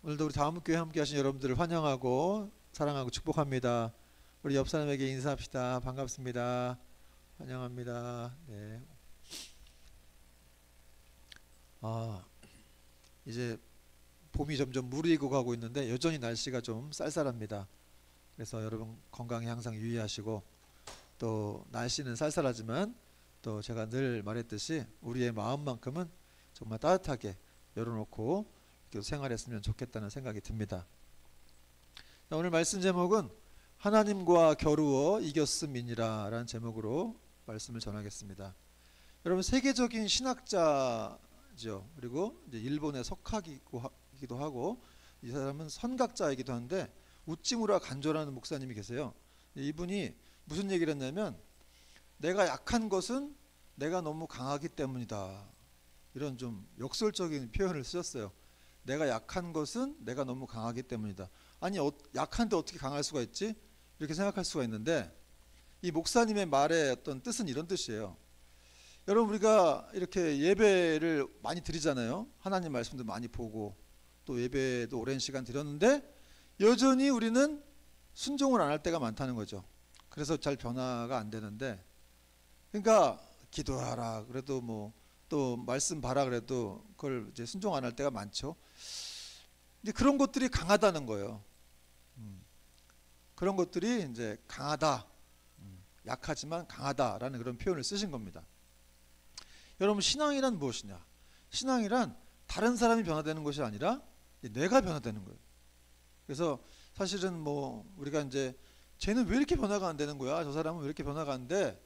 오늘도 우리 다음교회 함께 하신 여러분들을 환영하고 사랑하고 축복합니다. 우리 옆 사람에게 인사합시다. 반갑습니다. 환영합니다. 네. 이제 봄이 점점 무르익고 가고 있는데 여전히 날씨가 좀 쌀쌀합니다. 그래서 여러분 건강에 항상 유의하시고, 또 날씨는 쌀쌀하지만 또 제가 늘 말했듯이 우리의 마음만큼은 정말 따뜻하게 열어놓고 이렇게 생활했으면 좋겠다는 생각이 듭니다. 자, 오늘 말씀 제목은 하나님과 겨루어 이겼음이니라 라는 제목으로 말씀을 전하겠습니다. 여러분, 세계적인 신학자죠. 그리고 이제 일본의 석학이기도 하고, 이 사람은 선각자이기도 한데 우찌무라 간조라는 목사님이 계세요. 이분이 무슨 얘기를 했냐면, 내가 약한 것은 내가 너무 강하기 때문이다, 이런 좀 역설적인 표현을 쓰셨어요. 내가 약한 것은 내가 너무 강하기 때문이다. 아니, 약한데 어떻게 강할 수가 있지? 이렇게 생각할 수가 있는데, 이 목사님의 말의 어떤 뜻은 이런 뜻이에요. 여러분, 우리가 이렇게 예배를 많이 드리잖아요. 하나님 말씀도 많이 보고 또 예배도 오랜 시간 드렸는데 여전히 우리는 순종을 안 할 때가 많다는 거죠. 그래서 잘 변화가 안 되는데, 그러니까 기도하라 그래도 뭐 또 말씀 봐라 그래도 그걸 이제 순종 안 할 때가 많죠. 근데 그런 것들이 강하다는 거예요. 그런 것들이 이제 강하다, 약하지만 강하다라는 그런 표현을 쓰신 겁니다. 여러분, 신앙이란 무엇이냐? 신앙이란 다른 사람이 변화되는 것이 아니라 내가 변화되는 거예요. 그래서 사실은 뭐 우리가 이제 쟤는 왜 이렇게 변화가 안 되는 거야? 저 사람은 왜 이렇게 변화가 안 돼?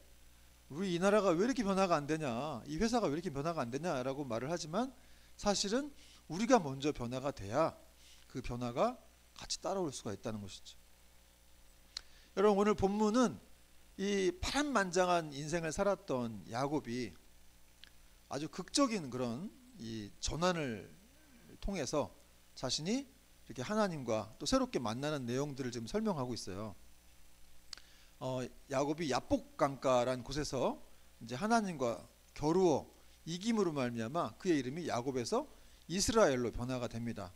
우리 이 나라가 왜 이렇게 변화가 안 되냐? 이 회사가 왜 이렇게 변화가 안 되냐? 라고 말을 하지만 사실은 우리가 먼저 변화가 돼야 그 변화가 같이 따라올 수가 있다는 것이죠. 여러분, 오늘 본문은 이 파란만장한 인생을 살았던 야곱이 아주 극적인 그런 이 전환을 통해서 자신이 이렇게 하나님과 또 새롭게 만나는 내용들을 지금 설명하고 있어요. 야곱이 야복강가라는 곳에서 이제 하나님과 겨루어 이김으로 말미암아 그의 이름이 야곱에서 이스라엘로 변화가 됩니다.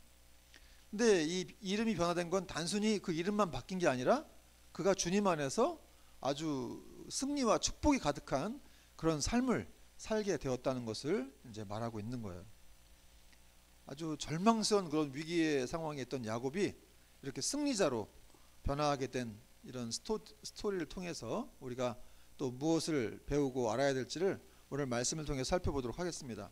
근데 이 이름이 변화된 건 단순히 그 이름만 바뀐 게 아니라 그가 주님 안에서 아주 승리와 축복이 가득한 그런 삶을 살게 되었다는 것을 이제 말하고 있는 거예요. 아주 절망스러운 그런 위기의 상황에 있던 야곱이 이렇게 승리자로 변화하게 된 이런 스토리를 통해서 우리가 또 무엇을 배우고 알아야 될지를 오늘 말씀을 통해 살펴보도록 하겠습니다.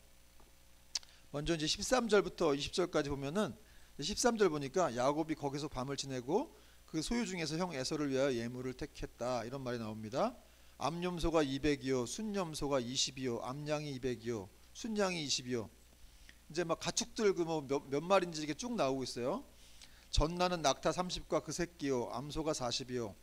먼저 이제 13절부터 20절까지 보면은, 13절 보니까 야곱이 거기서 밤을 지내고 그 소유 중에서 형 에서를 위하여 예물을 택했다, 이런 말이 나옵니다. 암염소가 200이요 순염소가 20이요 암양이 200이요 순양이 20이요. 이제 막 가축들 그 뭐 몇 마리인지 이게 쭉 나오고 있어요. 전나는 낙타 30과 그 새끼요 암소가 40이요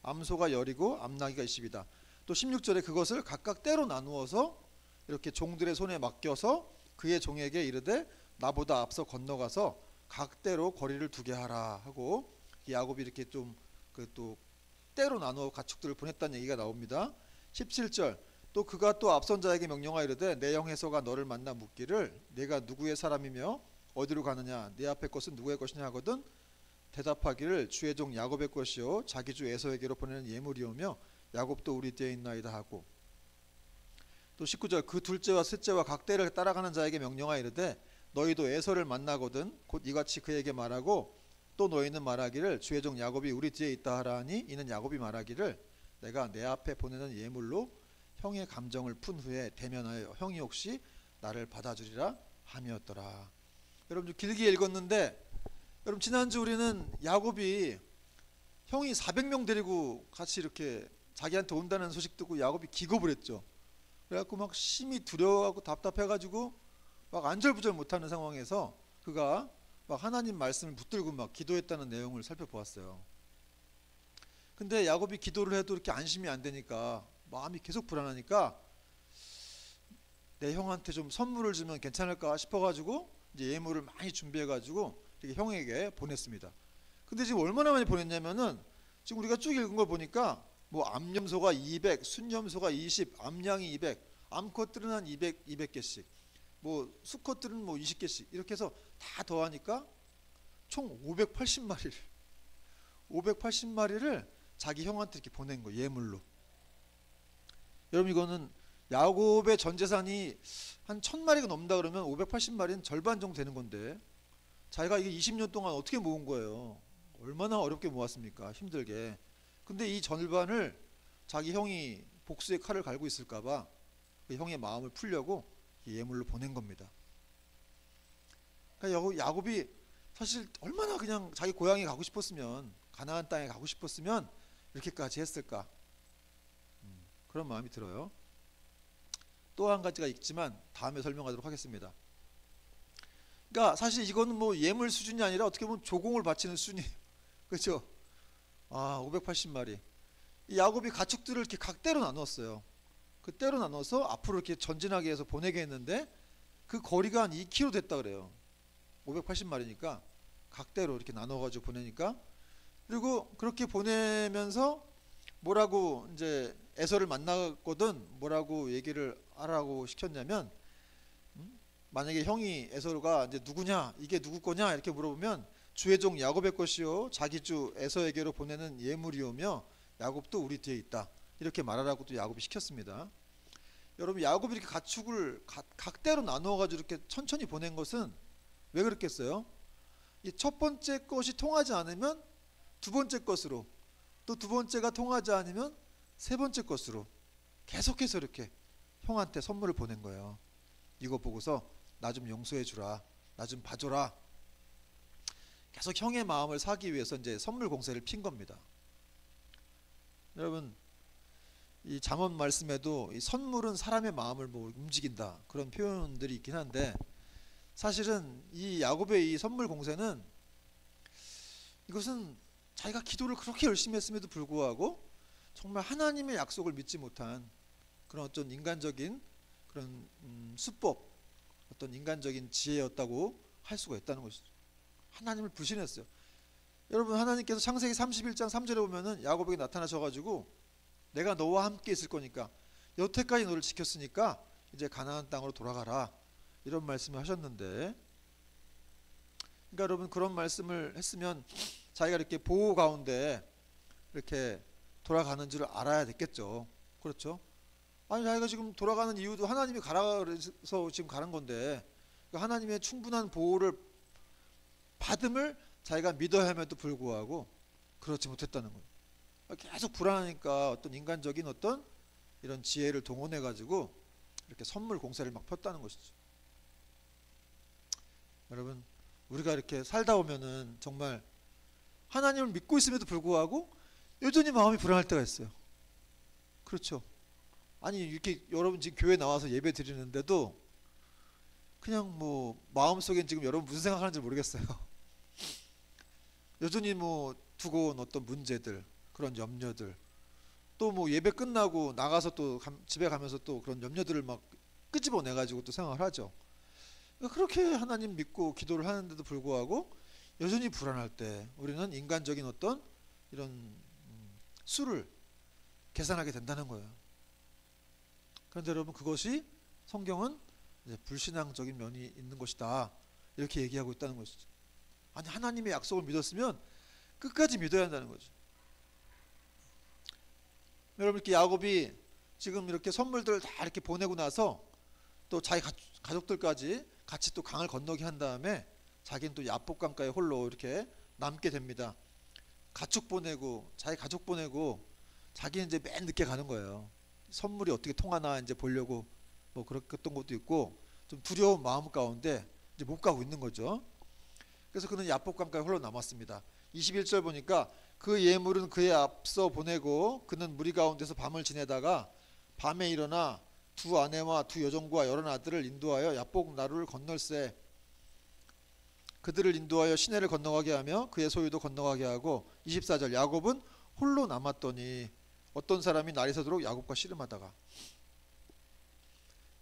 암소가 10이고 암나귀가 20이다. 또 16절에 그것을 각각 때로 나누어서 이렇게 종들의 손에 맡겨서 그의 종에게 이르되 나보다 앞서 건너가서 각 때로 거리를 두게 하라 하고, 야곱이 이렇게 좀 그 또 때로 나누어 가축들을 보냈다는 얘기가 나옵니다. 17절, 또 그가 또 앞선 자에게 명령하여 이르되 내 형 에서가 너를 만나 묻기를 네가 누구의 사람이며 어디로 가느냐, 네 앞에 것은 누구의 것이냐 하거든 대답하기를 주의 종 야곱의 것이요 자기 주 에서에게로 보내는 예물이오며 야곱도 우리 떼에 있나이다 하고, 또 19절, 그 둘째와 셋째와 각 떼를 따라가는 자에게 명령하여 이르되 너희도 에서를 만나거든 곧 이같이 그에게 말하고, 또 너희는 말하기를 주의 종 야곱이 우리 뒤에 있다 하라 하니 이는 야곱이 말하기를 내가 내 앞에 보내는 예물로 형의 감정을 푼 후에 대면하여 형이 혹시 나를 받아주리라 함이었더라. 여러분, 좀 길게 읽었는데, 여러분 지난주 우리는 야곱이 형이 400명 데리고 같이 이렇게 자기한테 온다는 소식 듣고 야곱이 기겁을 했죠. 그래갖고 막 심히 두려워하고 답답해가지고 막 안절부절 못하는 상황에서 그가 막 하나님 말씀을 붙들고 막 기도했다는 내용을 살펴보았어요. 근데 야곱이 기도를 해도 이렇게 안심이 안 되니까 마음이 계속 불안하니까 내 형한테 좀 선물을 주면 괜찮을까 싶어가지고 이제 예물을 많이 준비해가지고 이렇게 형에게 보냈습니다. 근데 지금 얼마나 많이 보냈냐면은 지금 우리가 쭉 읽은 걸 보니까 뭐 암염소가 200, 순염소가 20, 암양이 200, 암컷들은 한 200개씩, 뭐 수컷들은 뭐 20개씩 이렇게 해서 다 더하니까 총 580마리를 자기 형한테 이렇게 보낸 거예요. 예물로. 여러분 이거는 야곱의 전 재산이 한 1000마리가 넘는다 그러면 580마리는 절반 정도 되는 건데 자기가 이게 20년 동안 어떻게 모은 거예요. 얼마나 어렵게 모았습니까. 힘들게. 근데 이 절반을 자기 형이 복수의 칼을 갈고 있을까봐 그 형의 마음을 풀려고 예물로 보낸 겁니다. 그러니까 야곱이 사실 얼마나 그냥 자기 고향에 가고 싶었으면, 가나안 땅에 가고 싶었으면 이렇게까지 했을까. 그런 마음이 들어요. 또 한 가지가 있지만 다음에 설명하도록 하겠습니다. 그러니까 사실 이거는 뭐 예물 수준이 아니라 어떻게 보면 조공을 바치는 수준이에요. 그렇죠? 580마리. 이 야곱이 가축들을 이렇게 각대로 나눴어요. 그 때로 나눠서 앞으로 이렇게 전진하게 해서 보내게 했는데 그 거리가 한 2km 됐다 그래요. 580마리니까 각대로 이렇게 나눠가지고 보내니까. 그리고 그렇게 보내면서 뭐라고 이제 에서를 만났거든 뭐라고 얘기를 하라고 시켰냐면, 만약에 형이 에서가 이제 누구냐, 이게 누구 거냐 이렇게 물어보면 주의 종 야곱의 것이요 자기 주 에서에게로 보내는 예물이오며 야곱도 우리 뒤에 있다 이렇게 말하라고 또 야곱이 시켰습니다. 여러분 야곱이 이렇게 가축을 각대로 나누어 가지고 이렇게 천천히 보낸 것은 왜 그랬겠어요? 이 첫 번째 것이 통하지 않으면 두 번째 것으로, 또 두 번째가 통하지 않으면 세 번째 것으로 계속해서 이렇게 형한테 선물을 보낸 거예요. 이거 보고서 나 좀 용서해 주라, 나 좀 봐줘라. 계속 형의 마음을 사기 위해서 이제 선물 공세를 핀 겁니다. 여러분 이 잠언 말씀에도 이 선물은 사람의 마음을 뭐 움직인다 그런 표현들이 있긴 한데, 사실은 이 야곱의 이 선물 공세는 이것은 자기가 기도를 그렇게 열심히 했음에도 불구하고 정말 하나님의 약속을 믿지 못한 그런 어떤 인간적인 그런 수법, 어떤 인간적인 지혜였다고 할 수가 있다는 것이죠. 하나님을 불신했어요. 여러분 하나님께서 창세기 31장 3절에 보면은 야곱에게 나타나셔가지고 내가 너와 함께 있을 거니까 여태까지 너를 지켰으니까 이제 가나안 땅으로 돌아가라 이런 말씀을 하셨는데, 그러니까 여러분 그런 말씀을 했으면 자기가 이렇게 보호 가운데 이렇게 돌아가는 줄 알아야 됐겠죠. 그렇죠? 아니 자기가 지금 돌아가는 이유도 하나님이 가라 그래서 지금 가는 건데 하나님의 충분한 보호를 받음을 자기가 믿어야 함에도 불구하고 그렇지 못했다는 거예요. 계속 불안하니까 어떤 인간적인 어떤 이런 지혜를 동원해 가지고 이렇게 선물 공세를 막 폈다는 것이죠. 여러분 우리가 이렇게 살다 보면은 정말 하나님을 믿고 있음에도 불구하고 여전히 마음이 불안할 때가 있어요. 그렇죠? 아니 이렇게 여러분 지금 교회 나와서 예배 드리는데도 그냥 뭐 마음속엔 지금 여러분 무슨 생각하는지 모르겠어요. 여전히 뭐 두고 온 어떤 문제들, 그런 염려들, 또 뭐 예배 끝나고 나가서 또 집에 가면서 또 그런 염려들을 막 끄집어내 가지고 또 생각을 하죠. 그러니까 그렇게 하나님 믿고 기도를 하는데도 불구하고 여전히 불안할 때 우리는 인간적인 어떤 이런 수를 계산하게 된다는 거예요. 그런데 여러분 그것이 성경은 이제 불신앙적인 면이 있는 것이다 이렇게 얘기하고 있다는 것이죠. 아니 하나님의 약속을 믿었으면 끝까지 믿어야 한다는 거죠. 여러분 이렇게 야곱이 지금 이렇게 선물들을 다 이렇게 보내고 나서 또 자기 가족들까지 같이 또 강을 건너게 한 다음에 자기는 또 야복 강가에 홀로 이렇게 남게 됩니다. 가축 보내고 자기 가족 보내고 자기는 이제 맨 늦게 가는 거예요. 선물이 어떻게 통하나 이제 보려고 뭐 그랬던 것도 있고 좀 두려운 마음 가운데 이제 못 가고 있는 거죠. 그래서 그는 야복 강가에 홀로 남았습니다. 21절 보니까 그 예물은 그에 앞서 보내고 그는 무리 가운데서 밤을 지내다가 밤에 일어나 두 아내와 두 여종과 여러 아들을 인도하여 야복 나루를 건널세. 그들을 인도하여 시내를 건너가게 하며 그의 소유도 건너가게 하고 24절 야곱은 홀로 남았더니 어떤 사람이 날이 새도록 야곱과 씨름하다가.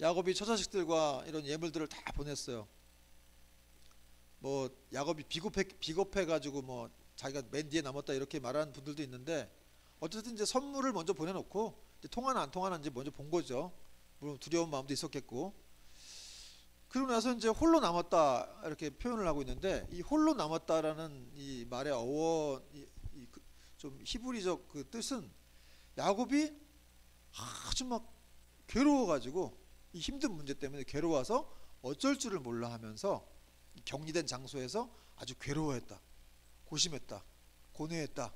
야곱이 처자식들과 이런 예물들을 다 보냈어요. 뭐 야곱이 비겁해 가지고 뭐 자기가 맨 뒤에 남았다 이렇게 말하는 분들도 있는데, 어쨌든 이제 선물을 먼저 보내놓고 이제 통하나 안 통하나 이제 먼저 본 거죠. 물론 두려운 마음도 있었겠고. 그러고 나서 이제 홀로 남았다 이렇게 표현을 하고 있는데, 이 홀로 남았다라는 이 말의 어원, 좀 히브리적 그 뜻은 야곱이 아주 막 괴로워가지고 이 힘든 문제 때문에 괴로워서 어쩔 줄을 몰라 하면서 격리된 장소에서 아주 괴로워했다, 고심했다, 고뇌했다,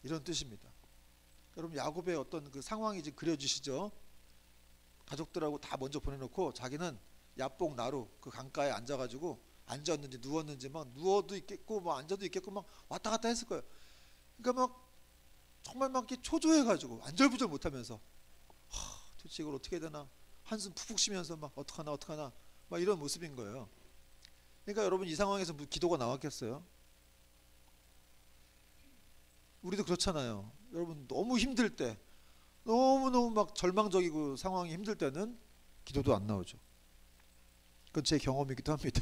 이런 뜻입니다. 여러분, 야곱의 어떤 그 상황이 지금 그려지시죠? 가족들하고 다 먼저 보내놓고 자기는 야복 나루 그 강가에 앉아가지고, 앉았는지 누웠는지 막 누워도 있겠고 뭐 앉아도 있겠고 막 왔다 갔다 했을 거예요. 그러니까 막 정말 막 이렇게 초조해가지고 안절부절 못하면서, 도대체 이걸 어떻게 해야 되나, 한숨 푹푹 쉬면서 막 어떡하나 어떡하나 막 이런 모습인 거예요. 그러니까 여러분, 이 상황에서 기도가 나왔겠어요? 우리도 그렇잖아요. 여러분, 너무 힘들 때, 너무너무 막 절망적이고 상황이 힘들 때는 기도도 안 나오죠. 그건 제 경험이기도 합니다.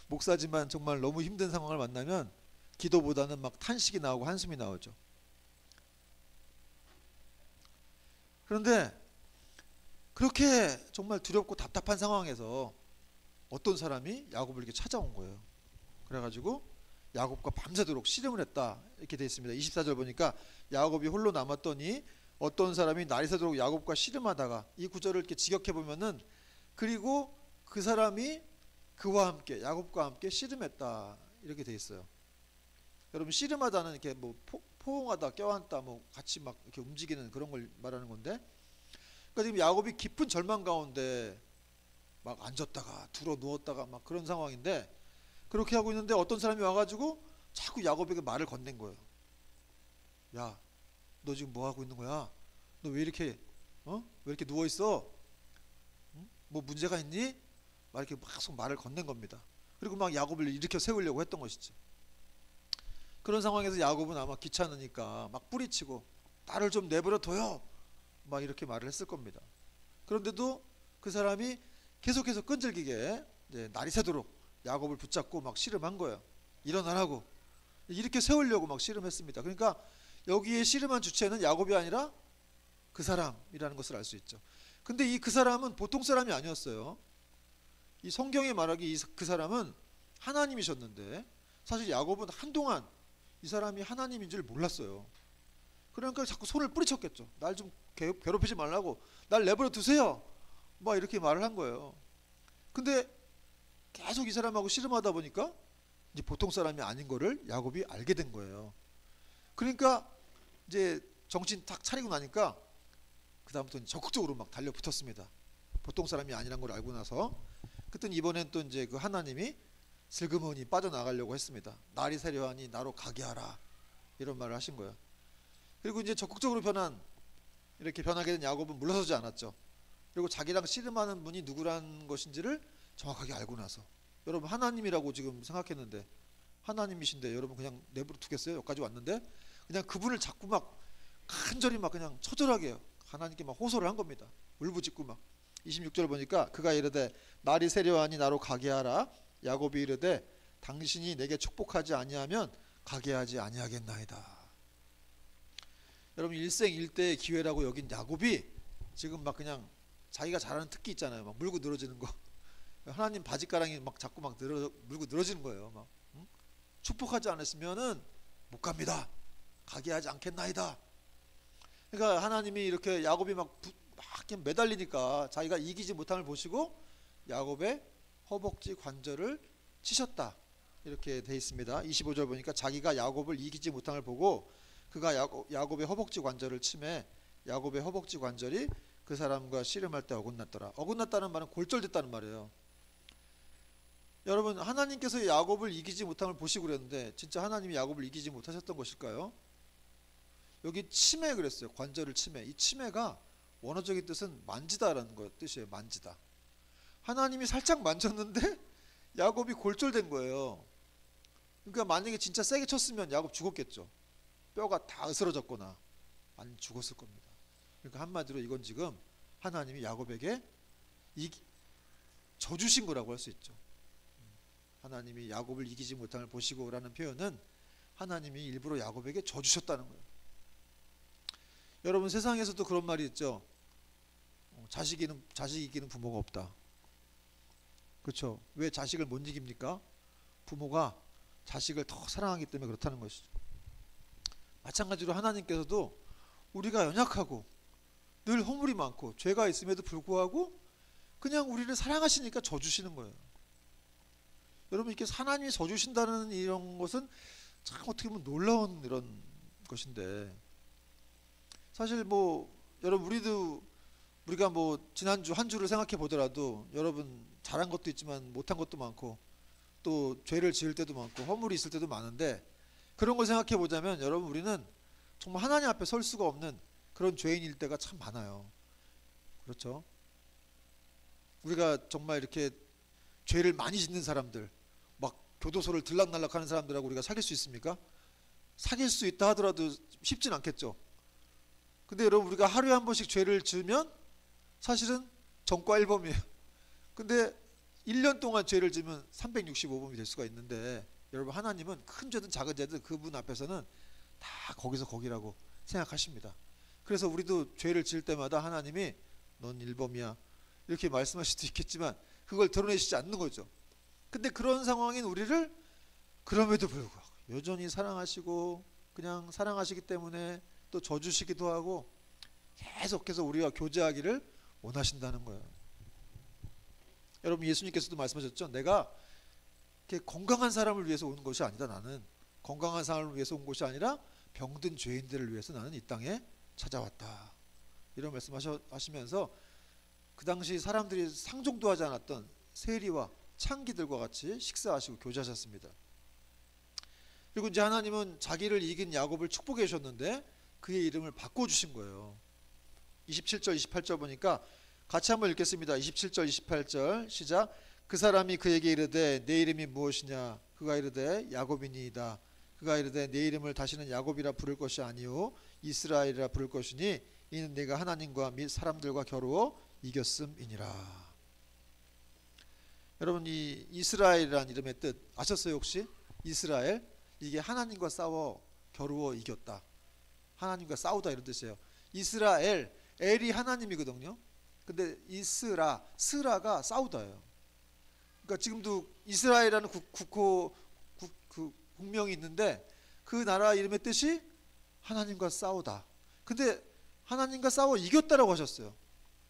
목사지만 정말 너무 힘든 상황을 만나면 기도보다는 막 탄식이 나오고 한숨이 나오죠. 그런데 그렇게 정말 두렵고 답답한 상황에서 어떤 사람이 야곱을 이렇게 찾아온 거예요. 그래가지고 야곱과 밤새도록 씨름을 했다, 이렇게 되어 있습니다. 24절 보니까 야곱이 홀로 남았더니 어떤 사람이 날이 새도록 야곱과 씨름하다가, 이 구절을 이렇게 직역해 보면은, 그리고 그 사람이 그와 함께, 야곱과 함께 씨름했다, 이렇게 되어 있어요. 여러분, 씨름하다는 이렇게 뭐 포옹하다, 껴안다, 뭐 같이 막 이렇게 움직이는 그런 걸 말하는 건데, 그러니까 지금 야곱이 깊은 절망 가운데 막 앉았다가 들어 누웠다가 막 그런 상황인데, 그렇게 하고 있는데 어떤 사람이 와가지고 자꾸 야곱에게 말을 건넨 거예요. 야, 너 지금 뭐 하고 있는 거야? 너 왜 이렇게 왜 이렇게 누워 있어? 응? 뭐 문제가 있니? 막 이렇게 계속 말을 건넨 겁니다. 그리고 막 야곱을 일으켜 세우려고 했던 것이죠. 그런 상황에서 야곱은 아마 귀찮으니까 막 뿌리치고, 나를 좀 내버려 둬요, 막 이렇게 말을 했을 겁니다. 그런데도 그 사람이 계속해서 끈질기게 이제 날이 새도록 야곱을 붙잡고 막 씨름한 거예요. 일어나라고 이렇게 세우려고 막 씨름했습니다. 그러니까 여기에 씨름한 주체는 야곱이 아니라 그 사람이라는 것을 알 수 있죠. 근데 이 그 사람은 보통 사람이 아니었어요. 이 성경에 말하기 그 사람은 하나님이셨는데, 사실 야곱은 한동안 이 사람이 하나님인 줄 몰랐어요. 그러니까 자꾸 손을 뿌리쳤겠죠. 날 좀 괴롭히지 말라고, 날 내버려 두세요, 막 이렇게 말을 한 거예요. 근데 계속 이 사람하고 씨름하다 보니까 이제 보통 사람이 아닌 거를 야곱이 알게 된 거예요. 그러니까 이제 정신 탁 차리고 나니까 그 다음부터는 적극적으로 막 달려붙었습니다. 보통 사람이 아니란 걸 알고 나서. 그랬더니 이번엔 또 이제 그 하나님이 슬그머니 빠져나가려고 했습니다. 날이 새려하니 나로 가게 하라, 이런 말을 하신 거예요. 그리고 이제 적극적으로 이렇게 변하게 된 야곱은 물러서지 않았죠. 그리고 자기랑 씨름하는 분이 누구란 것인지를 정확하게 알고 나서, 여러분, 하나님이라고 지금 생각했는데, 하나님이신데 여러분 그냥 내버려 두겠어요? 여기까지 왔는데 그냥 그분을 자꾸 막 간절히 막 그냥 처절하게 하나님께 막 호소를 한 겁니다. 울부짖고 막. 26절 보니까 그가 이르되 날이 새려하니 나로 가게 하라. 야곱이 이르되 당신이 내게 축복하지 아니하면 가게 하지 아니하겠나이다. 여러분, 일생일대의 기회라고 여긴 야곱이 지금 막 그냥 자기가 잘하는 특기 있잖아요. 막 물고 늘어지는 거. 하나님 바지가랑이 막 자꾸 막 물고 늘어지는 거예요. 막 축복하지 않았으면은 못 갑니다, 가게 하지 않겠나이다. 그러니까 하나님이 이렇게 야곱이 막 매달리니까 자기가 이기지 못함을 보시고 야곱의 허벅지 관절을 치셨다, 이렇게 돼 있습니다. 25절 보니까 자기가 야곱을 이기지 못함을 보고 그가 야곱의 허벅지 관절을 치매 야곱의 허벅지 관절이 그 사람과 씨름할 때 어긋났더라. 어긋났다는 말은 골절됐다는 말이에요. 여러분, 하나님께서 야곱을 이기지 못함을 보시고 그랬는데 진짜 하나님이 야곱을 이기지 못하셨던 것일까요? 여기 치매 그랬어요. 관절을 치매. 이 치매가 원어적인 뜻은 만지다라는 거 뜻이에요. 만지다. 하나님이 살짝 만졌는데 야곱이 골절된 거예요. 그러니까 만약에 진짜 세게 쳤으면 야곱 죽었겠죠. 뼈가 다 으스러졌거나 안 죽었을 겁니다. 그러니까 한마디로 이건 지금 하나님이 야곱에게 져주신 거라고 할 수 있죠. 하나님이 야곱을 이기지 못함을 보시고 라는 표현은 하나님이 일부러 야곱에게 져주셨다는 거예요. 여러분, 세상에서도 그런 말이 있죠. 자식 이기는 부모가 없다. 그렇죠? 왜 자식을 못 이깁니까? 부모가 자식을 더 사랑하기 때문에 그렇다는 것이죠. 마찬가지로 하나님께서도 우리가 연약하고 늘 허물이 많고 죄가 있음에도 불구하고 그냥 우리를 사랑하시니까 져주시는 거예요. 여러분, 이렇게 하나님이 져주신다는 이런 것은 참 어떻게 보면 놀라운 이런 것인데, 사실 뭐 여러분, 우리가 뭐 지난주 한 주를 생각해 보더라도 여러분 잘한 것도 있지만 못한 것도 많고 또 죄를 지을 때도 많고 허물이 있을 때도 많은데, 그런 걸 생각해 보자면 여러분, 우리는 정말 하나님 앞에 설 수가 없는 그런 죄인일 때가 참 많아요. 그렇죠? 우리가 정말 이렇게 죄를 많이 짓는 사람들, 막 교도소를 들락날락하는 사람들하고 우리가 사귈 수 있습니까? 사귈 수 있다 하더라도 쉽진 않겠죠. 근데 여러분, 우리가 하루에 한 번씩 죄를 지으면 사실은 전과 1범이에요. 근데 1년 동안 죄를 지으면 365범이 될 수가 있는데, 여러분, 하나님은 큰 죄든 작은 죄든 그분 앞에서는 다 거기서 거기라고 생각하십니다. 그래서 우리도 죄를 지을 때마다 하나님이 넌 1범이야 이렇게 말씀하실 수도 있겠지만 그걸 드러내시지 않는 거죠. 근데 그런 상황인 우리를 그럼에도 불구하고 여전히 사랑하시고 그냥 사랑하시기 때문에 또 져주시기도 하고 계속해서 우리와 교제하기를 원하신다는 거예요. 여러분, 예수님께서도 말씀하셨죠. 내가 이렇게 건강한 사람을 위해서 온 것이 아니다. 나는 건강한 사람을 위해서 온 것이 아니라 병든 죄인들을 위해서 나는 이 땅에 찾아왔다. 이런 말씀하시면서 그 당시 사람들이 상종도 하지 않았던 세리와 창기들과 같이 식사하시고 교제하셨습니다. 그리고 이제 하나님은 자기를 이긴 야곱을 축복해 주셨는데 그의 이름을 바꿔주신 거예요. 27절 28절 보니까 같이 한번 읽겠습니다. 27절 28절 시작. 그 사람이 그에게 이르되 내 이름이 무엇이냐? 그가 이르되 야곱이니이다. 그가 이르되 내 이름을 다시는 야곱이라 부를 것이 아니요 이스라엘이라 부를 것이니 이는 내가 하나님과 및 사람들과 겨루어 이겼음이니라. 여러분, 이 이스라엘이라는 이름의 뜻 아셨어요 혹시? 이스라엘, 이게 하나님과 싸워 겨루어 이겼다, 하나님과 싸우다 이런 뜻이에요. 이스라엘, 엘이 하나님이거든요. 근데 스라가 싸우다예요. 그러니까 지금도 이스라엘이라는 국명이 있는데 그 나라 이름의 뜻이 하나님과 싸우다. 근데 하나님과 싸워 이겼다라고 하셨어요.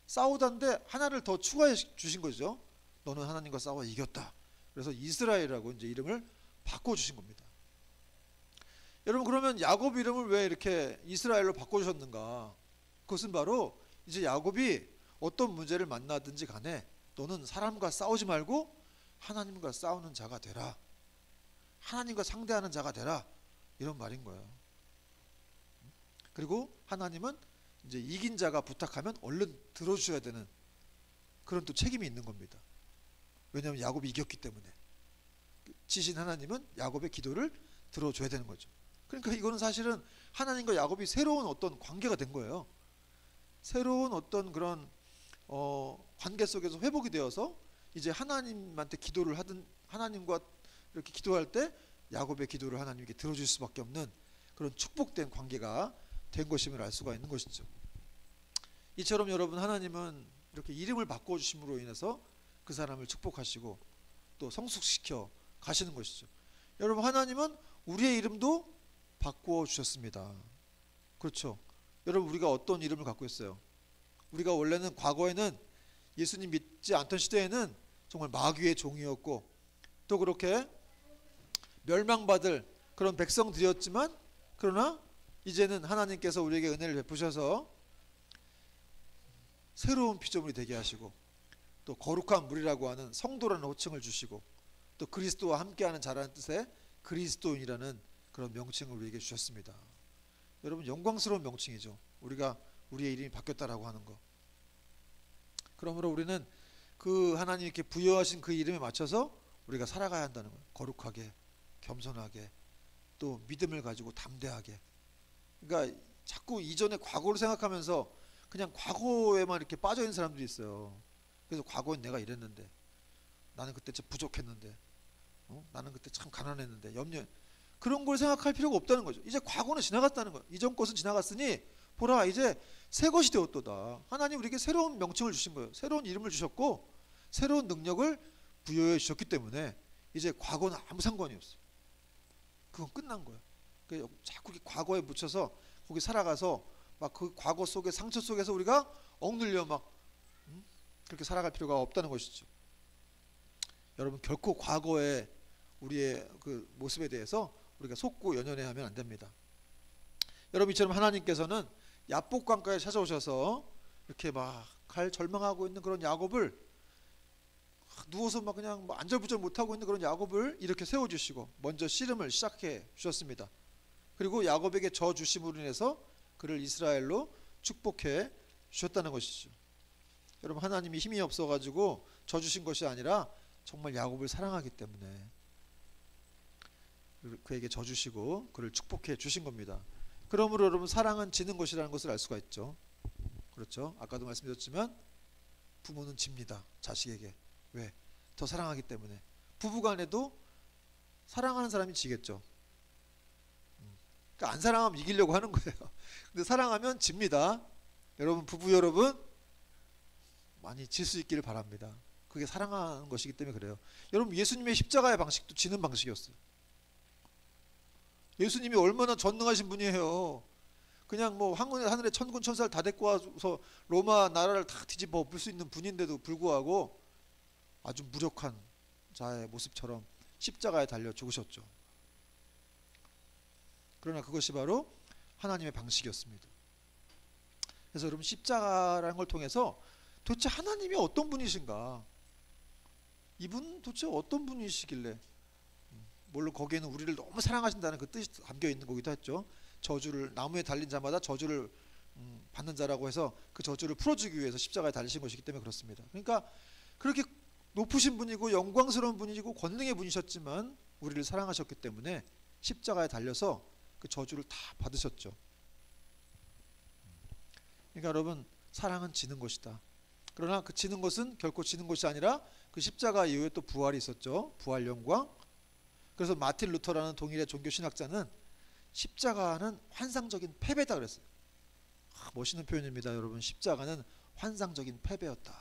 싸우다인데 하나를 더 추가해 주신 거죠. 너는 하나님과 싸워 이겼다. 그래서 이스라엘이라고 이제 이름을 바꿔 주신 겁니다. 여러분, 그러면 야곱 이름을 왜 이렇게 이스라엘로 바꿔 주셨는가? 그것은 바로 이제 야곱이 어떤 문제를 만나든지 간에 너는 사람과 싸우지 말고 하나님과 싸우는 자가 되라. 하나님과 상대하는 자가 되라. 이런 말인 거예요. 그리고 하나님은 이제 이긴 자가 부탁하면 얼른 들어주셔야 되는 그런 또 책임이 있는 겁니다. 왜냐하면 야곱이 이겼기 때문에 지신 하나님은 야곱의 기도를 들어줘야 되는 거죠. 그러니까 이거는 사실은 하나님과 야곱이 새로운 어떤 관계가 된 거예요. 새로운 어떤 그런 관계 속에서 회복이 되어서 이제 하나님한테 기도를 하든 하나님과 이렇게 기도할 때 야곱의 기도를 하나님께 들어줄 수밖에 없는 그런 축복된 관계가 된 것임을 알 수가 있는 것이죠. 이처럼 여러분, 하나님은 이렇게 이름을 바꿔주심으로 인해서 그 사람을 축복하시고 또 성숙시켜 가시는 것이죠. 여러분, 하나님은 우리의 이름도 바꾸어 주셨습니다. 그렇죠? 여러분, 우리가 어떤 이름을 갖고 있어요? 우리가 원래는 과거에는 예수님 믿지 않던 시대에는 정말 마귀의 종이었고 또 그렇게 멸망받을 그런 백성들이었지만, 그러나 이제는 하나님께서 우리에게 은혜를 베푸셔서 새로운 피조물이 되게 하시고 또 거룩한 물이라고 하는 성도라는 호칭을 주시고 또 그리스도와 함께하는 자라는 뜻의 그리스도인이라는 그런 명칭을 우리에게 주셨습니다. 여러분, 영광스러운 명칭이죠. 우리의 이름이 바뀌었다라고 하는 거. 그러므로 우리는 그 하나님께 부여하신 그 이름에 맞춰서 우리가 살아가야 한다는 거예요. 거룩하게, 겸손하게, 또 믿음을 가지고 담대하게. 그러니까 자꾸 이전의 과거를 생각하면서 그냥 과거에만 이렇게 빠져 있는 사람들이 있어요. 그래서 과거엔 내가 이랬는데, 나는 그때 참 부족했는데, 나는 그때 참 가난했는데, 그런 걸 생각할 필요가 없다는 거죠. 이제 과거는 지나갔다는 거예요. 이전 것은 지나갔으니 보라, 이제 새 것이 되었도다. 하나님 우리에게 새로운 명칭을 주신 거예요. 새로운 이름을 주셨고 새로운 능력을 부여해 주셨기 때문에 이제 과거는 아무 상관이 없어요. 그건 끝난 거예요. 자꾸 과거에 묻혀서 거기 살아가서 막 그 과거 속의 상처 속에서 우리가 억눌려 막 그렇게 살아갈 필요가 없다는 것이죠. 여러분 결코 과거의 우리의 그 모습에 대해서 우리가 속고 연연해하면 안 됩니다. 여러분 이처럼 하나님께서는 야복 강가에 찾아오셔서 이렇게 막 갈 절망하고 있는 그런 야곱을 누워서 막 그냥 뭐 안절부절 못하고 있는 그런 야곱을 이렇게 세워주시고 먼저 씨름을 시작해 주셨습니다. 그리고 야곱에게 저 주심으로 인해서 그를 이스라엘로 축복해 주셨다는 것이죠. 여러분 하나님이 힘이 없어가지고 저 주신 것이 아니라 정말 야곱을 사랑하기 때문에 그에게 저 주시고 그를 축복해 주신 겁니다. 그러므로 여러분 사랑은 지는 것이라는 것을 알 수가 있죠. 그렇죠. 아까도 말씀드렸지만 부모는 집니다. 자식에게. 왜? 더 사랑하기 때문에. 부부간에도 사랑하는 사람이 지겠죠. 그러니까 안 사랑하면 이기려고 하는 거예요. 근데 사랑하면 집니다. 여러분 부부 여러분 많이 질 수 있기를 바랍니다. 그게 사랑하는 것이기 때문에 그래요. 여러분 예수님의 십자가의 방식도 지는 방식이었어요. 예수님이 얼마나 전능하신 분이에요. 그냥 뭐 하늘에 천군 천사를 다 데리고 와서 로마 나라를 다 뒤집어 엎을 수 있는 분인데도 불구하고 아주 무력한 자의 모습처럼 십자가에 달려 죽으셨죠. 그러나 그것이 바로 하나님의 방식이었습니다. 그래서 여러분 십자가라는 걸 통해서 도대체 하나님이 어떤 분이신가, 이분 도대체 어떤 분이시길래, 물론 거기에는 우리를 너무 사랑하신다는 그 뜻이 담겨 있는 거기도 했죠. 저주를 나무에 달린 자마다 저주를 받는 자라고 해서 그 저주를 풀어주기 위해서 십자가에 달리신 것이기 때문에 그렇습니다. 그러니까 그렇게 높으신 분이고 영광스러운 분이고 권능의 분이셨지만 우리를 사랑하셨기 때문에 십자가에 달려서 그 저주를 다 받으셨죠. 그러니까 여러분 사랑은 지는 것이다. 그러나 그 지는 것은 결코 지는 것이 아니라 그 십자가 이후에 또 부활이 있었죠. 부활 영광. 그래서 마틴 루터라는 동일의 종교 신학자는 십자가는 환상적인 패배다 그랬어요. 멋있는 표현입니다. 여러분 십자가는 환상적인 패배였다.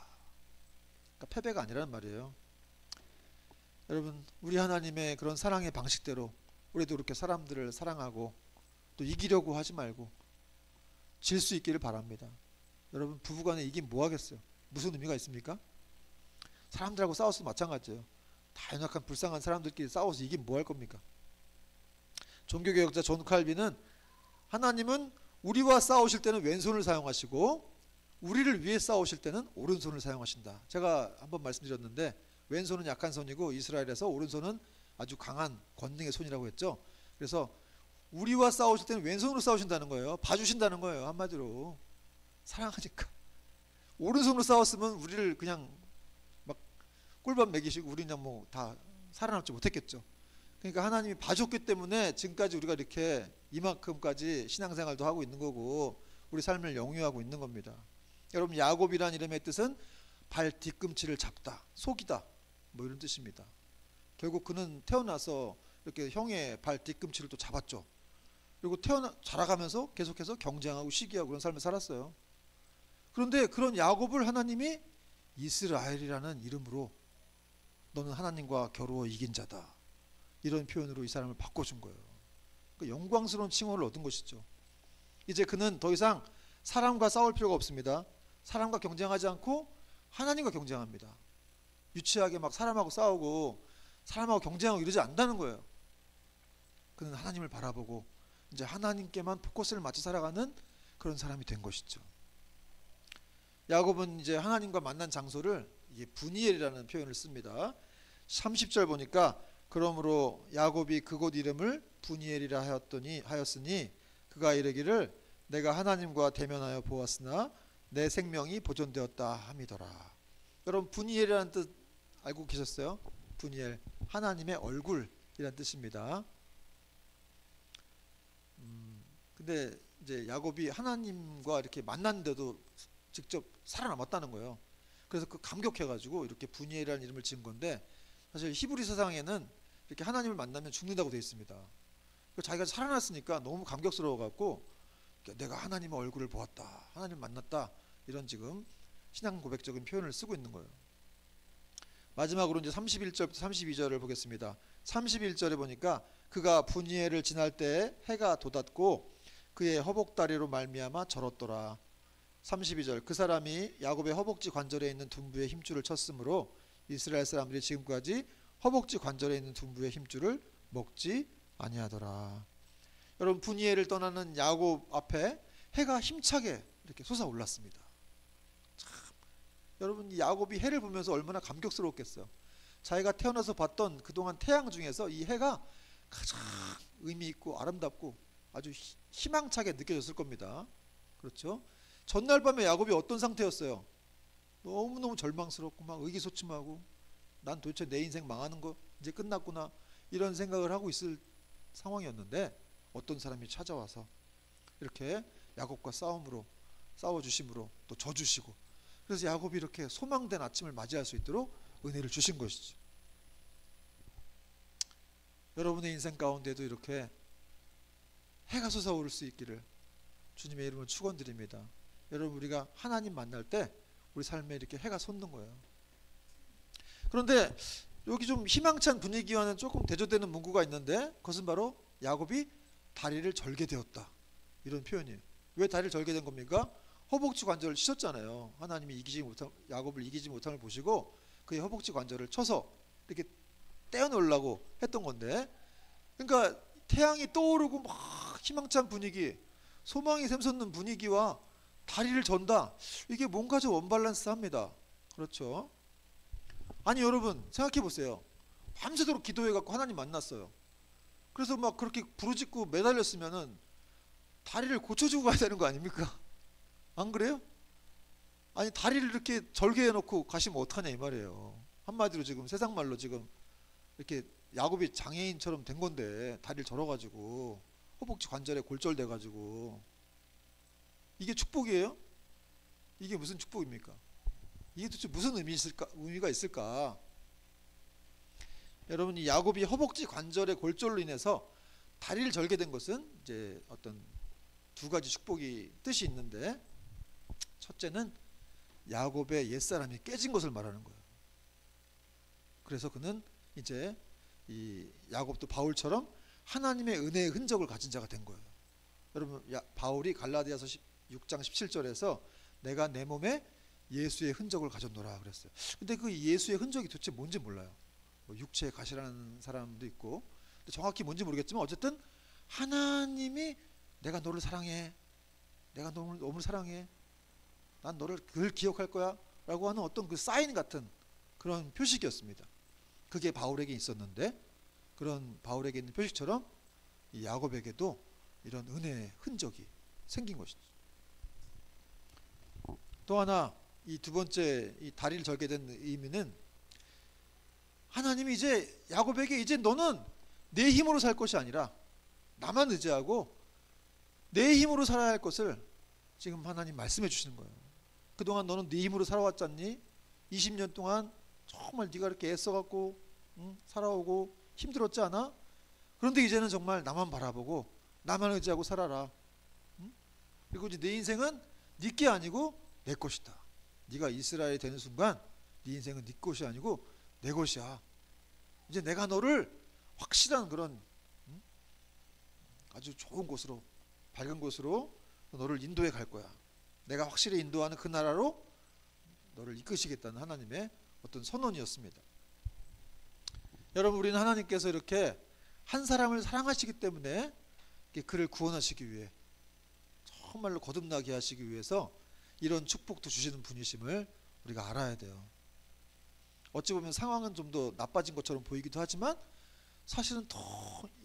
그러니까 패배가 아니라는 말이에요. 여러분 우리 하나님의 그런 사랑의 방식대로 우리도 그렇게 사람들을 사랑하고 또 이기려고 하지 말고 질 수 있기를 바랍니다. 여러분 부부간에 이긴 뭐 하겠어요? 무슨 의미가 있습니까? 사람들하고 싸워서 마찬가지예요. 다 연약한 불쌍한 사람들끼리 싸워서 이긴 뭐 할 겁니까? 종교개혁자 존 칼빈은 하나님은 우리와 싸우실 때는 왼손을 사용하시고 우리를 위해 싸우실 때는 오른손을 사용하신다. 제가 한번 말씀드렸는데 왼손은 약한 손이고 이스라엘에서 오른손은 아주 강한 권능의 손이라고 했죠. 그래서 우리와 싸우실 때는 왼손으로 싸우신다는 거예요. 봐주신다는 거예요. 한마디로 사랑하니까. 오른손으로 싸웠으면 우리를 그냥 막 꿀밤 먹이시고 우리 그냥 뭐 다 살아남지 못했겠죠. 그러니까 하나님이 봐줬기 때문에 지금까지 우리가 이렇게 이만큼까지 신앙생활도 하고 있는 거고 우리 삶을 영유하고 있는 겁니다. 여러분 야곱이란 이름의 뜻은 발 뒤꿈치를 잡다, 속이다 뭐 이런 뜻입니다. 결국 그는 태어나서 이렇게 형의 발 뒤꿈치를 또 잡았죠. 그리고 자라가면서 계속해서 경쟁하고 시기하고 그런 삶을 살았어요. 그런데 그런 야곱을 하나님이 이스라엘이라는 이름으로 너는 하나님과 겨루어 이긴 자다, 이런 표현으로 이 사람을 바꿔준 거예요. 그러니까 영광스러운 칭호를 얻은 것이죠. 이제 그는 더 이상 사람과 싸울 필요가 없습니다. 사람과 경쟁하지 않고 하나님과 경쟁합니다. 유치하게 막 사람하고 싸우고 사람하고 경쟁하고 이러지 않는다는 거예요. 그는 하나님을 바라보고 이제 하나님께만 포커스를 맞춰 살아가는 그런 사람이 된 것이죠. 야곱은 이제 하나님과 만난 장소를 이게 브니엘이라는 표현을 씁니다. 30절 보니까 그러므로 야곱이 그곳 이름을 브니엘이라 하였으니 그가 이르기를 내가 하나님과 대면하여 보았으나 내 생명이 보존되었다 함이더라. 여러분 브니엘이라는 뜻 알고 계셨어요? 브니엘 하나님의 얼굴이라는 뜻입니다. 근데 이제 야곱이 하나님과 이렇게 만났는데도 직접 살아남았다는 거예요. 그래서 그 감격해가지고 이렇게 브니엘이라는 이름을 지은 건데 사실 히브리 서상에는 이렇게 하나님을 만나면 죽는다고 되어 있습니다. 자기가 살아났으니까 너무 감격스러워갖고 내가 하나님의 얼굴을 보았다, 하나님을 만났다, 이런 지금 신앙 고백적인 표현을 쓰고 있는 거예요. 마지막으로 이제 31절부터 32절을 보겠습니다. 31절에 보니까 그가 분이엘을 지날 때 해가 돋았고 그의 허벅다리로 말미암아 절었더라. 32절 그 사람이 야곱의 허벅지 관절에 있는 둔부의 힘줄을 쳤으므로 이스라엘 사람들이 지금까지 허벅지 관절에 있는 둔부의 힘줄을 먹지 아니하더라. 여러분 분이엘을 떠나는 야곱 앞에 해가 힘차게 이렇게 솟아올랐습니다. 참, 여러분 이 야곱이 해를 보면서 얼마나 감격스러웠겠어요. 자기가 태어나서 봤던 그동안 태양 중에서 이 해가 가장 의미 있고 아름답고 아주 희망차게 느껴졌을 겁니다. 그렇죠? 전날 밤에 야곱이 어떤 상태였어요? 너무너무 절망스럽고 막 의기소침하고 난 도대체 내 인생 망하는 거 이제 끝났구나 이런 생각을 하고 있을 상황이었는데 어떤 사람이 찾아와서 이렇게 야곱과 싸워주심으로 또 져주시고 그래서 야곱이 이렇게 소망된 아침을 맞이할 수 있도록 은혜를 주신 것이죠. 여러분의 인생 가운데도 이렇게 해가 솟아오를 수 있기를 주님의 이름으로 축원드립니다. 여러분 우리가 하나님 만날 때 우리 삶에 이렇게 해가 솟는 거예요. 그런데 여기 좀 희망찬 분위기와는 조금 대조되는 문구가 있는데 그것은 바로 야곱이 다리를 절게 되었다 이런 표현이에요. 왜 다리를 절게 된 겁니까? 허벅지 관절을 치셨잖아요. 하나님이 야곱을 이기지 못함을 보시고 그의 허벅지 관절을 쳐서 이렇게 떼어놓으려고 했던 건데 그러니까 태양이 떠오르고 막 희망찬 분위기 소망이 샘솟는 분위기와 다리를 전다 이게 뭔가 좀 언밸런스합니다. 그렇죠? 아니 여러분 생각해 보세요. 밤새도록 기도해 갖고 하나님 만났어요. 그래서 막 그렇게 부르짖고 매달렸으면은 다리를 고쳐주고 가야 되는 거 아닙니까? 안 그래요? 아니 다리를 이렇게 절개 해놓고 가시면 어떡하냐 이 말이에요. 한마디로 지금 세상 말로 지금 이렇게 야곱이 장애인처럼 된 건데 다리를 절어가지고 허벅지 관절에 골절돼가지고 이게 축복이에요? 이게 무슨 축복입니까? 이게 도대체 무슨 의미가 있을까? 여러분 이 야곱이 허벅지 관절의 골절로 인해서 다리를 절게 된 것은 이제 어떤 두 가지 축복이 뜻이 있는데 첫째는 야곱의 옛사람이 깨진 것을 말하는 거예요. 그래서 그는 이제 이 야곱도 바울처럼 하나님의 은혜의 흔적을 가진 자가 된 거예요. 여러분 바울이 갈라디아서 6장 17절에서 내가 내 몸에 예수의 흔적을 가졌노라 그랬어요. 근데 그 예수의 흔적이 도대체 뭔지 몰라요. 뭐 육체의 가시라는 사람도 있고 정확히 뭔지 모르겠지만 어쨌든 하나님이 내가 너를 사랑해 내가 너를 너무 사랑해 난 너를 늘 기억할 거야 라고 하는 어떤 그 사인 같은 그런 표식이었습니다. 그게 바울에게 있었는데 그런 바울에게 있는 표식처럼 이 야곱에게도 이런 은혜의 흔적이 생긴 것이죠. 또 하나 이 두 번째 이 다리를 절게 된 의미는 하나님이 이제 야곱에게 이제 너는 내 힘으로 살 것이 아니라 나만 의지하고 내 힘으로 살아야 할 것을 지금 하나님 말씀해 주시는 거예요. 그동안 너는 네 힘으로 살아왔잖니? 20년 동안 정말 네가 이렇게 애써갖고 살아오고 힘들었지 않아? 그런데 이제는 정말 나만 바라보고 나만 의지하고 살아라. 그리고 이제 내 인생은 네 게 아니고 내 것이다. 네가 이스라엘이 되는 순간 네 인생은 네 것이 아니고 내 것이야. 이제 내가 너를 확실한 그런 아주 좋은 곳으로 밝은 곳으로 너를 인도해 갈 거야. 내가 확실히 인도하는 그 나라로 너를 이끄시겠다는 하나님의 어떤 선언이었습니다. 여러분 우리는 하나님께서 이렇게 한 사람을 사랑하시기 때문에 그를 구원하시기 위해 정말로 거듭나게 하시기 위해서 이런 축복도 주시는 분이심을 우리가 알아야 돼요. 어찌 보면 상황은 좀 더 나빠진 것처럼 보이기도 하지만 사실은 더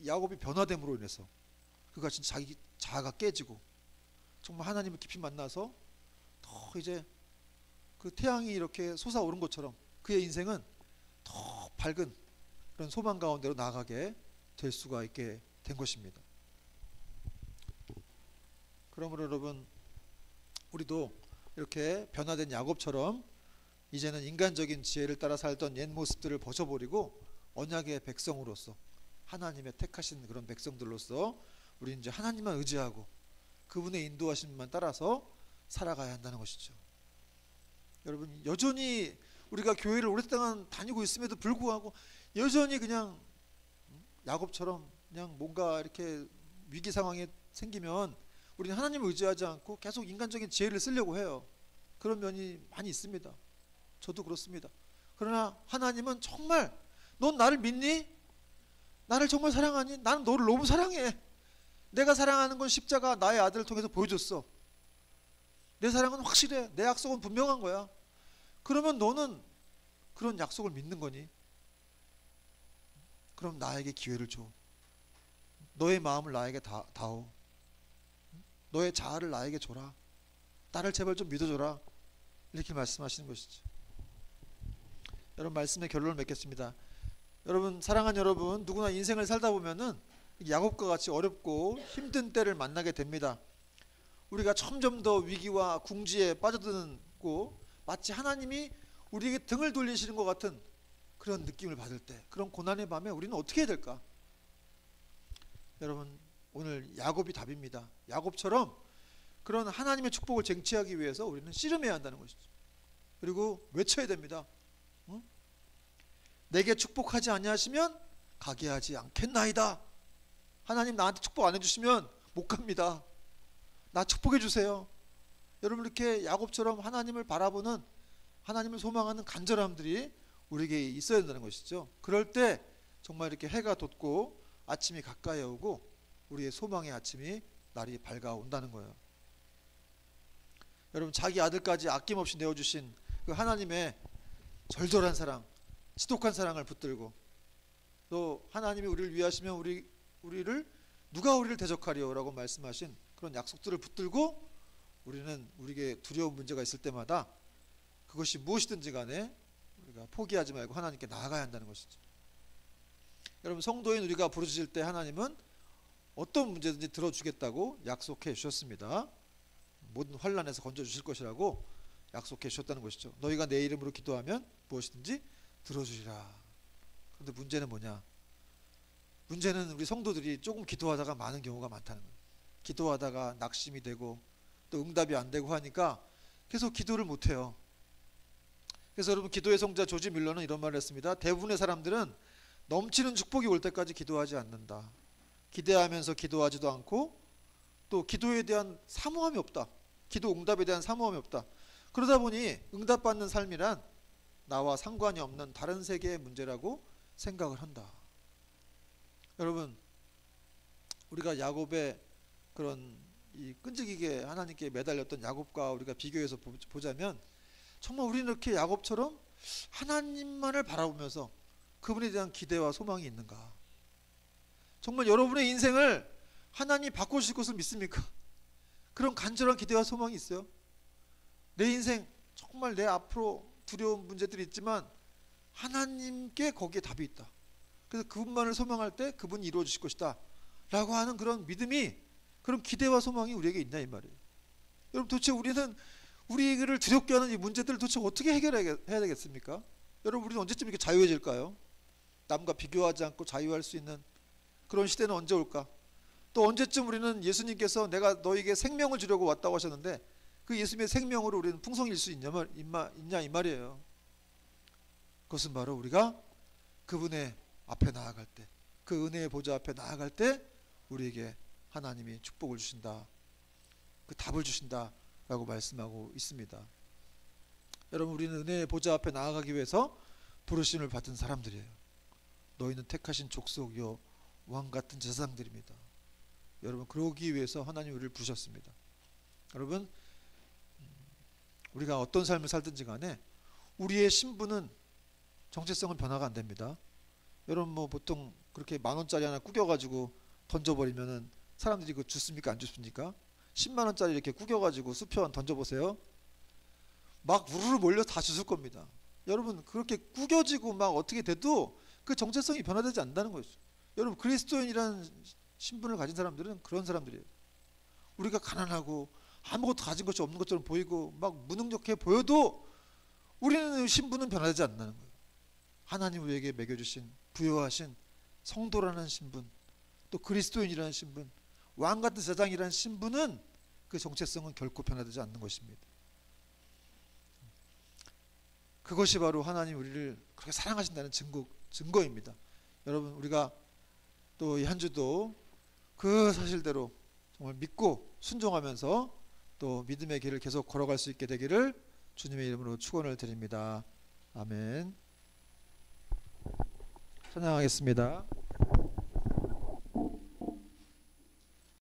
야곱이 변화됨으로 인해서 그가 진짜 자기 자아가 깨지고 정말 하나님을 깊이 만나서 더 이제 그 태양이 이렇게 솟아오른 것처럼 그의 인생은 더 밝은 그런 소망 가운데로 나아가게 될 수가 있게 된 것입니다. 그러므로 여러분 우리도 이렇게 변화된 야곱처럼 이제는 인간적인 지혜를 따라 살던 옛 모습들을 벗어버리고 언약의 백성으로서 하나님의 택하신 그런 백성들로서 우리는 이제 하나님만 의지하고 그분의 인도하심만 따라서 살아가야 한다는 것이죠. 여러분 여전히 우리가 교회를 오랫동안 다니고 있음에도 불구하고 여전히 그냥 야곱처럼 그냥 뭔가 이렇게 위기 상황이 생기면 우리는 하나님을 의지하지 않고 계속 인간적인 지혜를 쓰려고 해요. 그런 면이 많이 있습니다. 저도 그렇습니다. 그러나 하나님은 정말 넌 나를 믿니? 나를 정말 사랑하니? 나는 너를 너무 사랑해. 내가 사랑하는 건 십자가 나의 아들을 통해서 보여줬어. 내 사랑은 확실해. 내 약속은 분명한 거야. 그러면 너는 그런 약속을 믿는 거니? 그럼 나에게 기회를 줘. 너의 마음을 나에게 다오. 너의 자아를 나에게 줘라. 나를 제발 좀 믿어줘라. 이렇게 말씀하시는 것이죠. 여러분, 말씀의 결론을 맺겠습니다. 여러분, 사랑하는 여러분, 누구나 인생을 살다 보면은 야곱과 같이 어렵고 힘든 때를 만나게 됩니다. 우리가 점점 더 위기와 궁지에 빠져드는고 마치 하나님이 우리에게 등을 돌리시는 것 같은 그런 느낌을 받을 때, 그런 고난의 밤에 우리는 어떻게 해야 될까? 여러분, 오늘 야곱이 답입니다. 야곱처럼 그런 하나님의 축복을 쟁취하기 위해서 우리는 씨름해야 한다는 것이죠. 그리고 외쳐야 됩니다. 응? 내게 축복하지 아니하시면 가게 하지 않겠나이다. 하나님 나한테 축복 안 해주시면 못 갑니다. 나 축복해 주세요. 여러분, 이렇게 야곱처럼 하나님을 바라보는, 하나님을 소망하는 간절함들이 우리에게 있어야 된다는 것이죠. 그럴 때 정말 이렇게 해가 돋고 아침이 가까이 오고 우리의 소망의 아침이, 날이 밝아온다는 거예요. 여러분, 자기 아들까지 아낌없이 내어주신 그 하나님의 절절한 사랑, 지독한 사랑을 붙들고, 또 하나님이 우리를 위하시면 누가 우리를 대적하리요 라고 말씀하신 그런 약속들을 붙들고 우리는 우리에게 두려운 문제가 있을 때마다 그것이 무엇이든지 간에 우리가 포기하지 말고 하나님께 나아가야 한다는 것이죠. 여러분, 성도인 우리가 부르짖을 때 하나님은 어떤 문제든지 들어주겠다고 약속해 주셨습니다. 모든 환난에서 건져주실 것이라고 약속해 주셨다는 것이죠. 너희가 내 이름으로 기도하면 무엇이든지 들어주리라. 그런데 문제는 뭐냐? 문제는 우리 성도들이 조금 기도하다가 많은 경우가 많다는 거예요. 기도하다가 낙심이 되고 또 응답이 안 되고 하니까 계속 기도를 못해요. 그래서 여러분, 기도의 성자 조지 밀러는 이런 말을 했습니다. 대부분의 사람들은 넘치는 축복이 올 때까지 기도하지 않는다. 기대하면서 기도하지도 않고 또 기도에 대한 사모함이 없다. 기도 응답에 대한 사모함이 없다. 그러다 보니 응답받는 삶이란 나와 상관이 없는 다른 세계의 문제라고 생각을 한다. 여러분, 우리가 야곱의 그런 이 끈질기게 하나님께 매달렸던 야곱과 우리가 비교해서 보자면 정말 우리는 이렇게 야곱처럼 하나님만을 바라보면서 그분에 대한 기대와 소망이 있는가? 정말 여러분의 인생을 하나님이 바꿔주실 것을 믿습니까? 그런 간절한 기대와 소망이 있어요? 내 인생 정말 내 앞으로 두려운 문제들이 있지만 하나님께 거기에 답이 있다. 그래서 그분만을 소망할 때 그분이 이루어 주실 것이다 라고 하는 그런 믿음이, 그런 기대와 소망이 우리에게 있냐 이 말이에요. 여러분, 도대체 우리는 우리를 두렵게 하는 이 문제들을 도대체 어떻게 해결해야 되겠습니까? 여러분, 우리는 언제쯤 이렇게 자유해질까요? 남과 비교하지 않고 자유할 수 있는 그런 시대는 언제 올까? 또 언제쯤 우리는 예수님께서 내가 너에게 생명을 주려고 왔다고 하셨는데 그 예수님의 생명으로 우리는 풍성일 수 있냐 이 말이에요. 그것은 바로 우리가 그분의 앞에 나아갈 때, 그 은혜의 보좌 앞에 나아갈 때 우리에게 하나님이 축복을 주신다, 그 답을 주신다 라고 말씀하고 있습니다. 여러분, 우리는 은혜의 보좌 앞에 나아가기 위해서 부르심을 받은 사람들이에요. 너희는 택하신 족속이요 왕같은 제사장들입니다. 여러분, 그러기 위해서 하나님 우리를 부르셨습니다. 여러분, 우리가 어떤 삶을 살든지 간에 우리의 신분은, 정체성은 변화가 안 됩니다. 여러분, 뭐 보통 그렇게 10,000원짜리 하나 구겨가지고 던져버리면은 사람들이 그거 줍습니까? 안 줍습니까? 100,000원짜리 이렇게 구겨가지고 수표한 던져보세요. 막 우르르 몰려 다 주실 겁니다. 여러분, 그렇게 구겨지고 막 어떻게 돼도 그 정체성이 변화되지 않는다는 것이죠. 여러분, 그리스도인이라는 신분을 가진 사람들은 그런 사람들이에요. 우리가 가난하고 아무것도 가진 것이 없는 것처럼 보이고 막 무능력해 보여도 우리는 신분은 변화되지 않는다는 거예요. 하나님 우리에게 매겨주신 부여하신 성도라는 신분, 또 그리스도인이라는 신분, 왕같은 제사장이라는 신분은, 그 정체성은 결코 변화되지 않는 것입니다. 그것이 바로 하나님 우리를 그렇게 사랑하신다는 증거입니다. 여러분, 우리가 또 이 한 주도 그 사실대로 정말 믿고 순종하면서 또 믿음의 길을 계속 걸어갈 수 있게 되기를 주님의 이름으로 축원을 드립니다. 아멘. 찬양하겠습니다.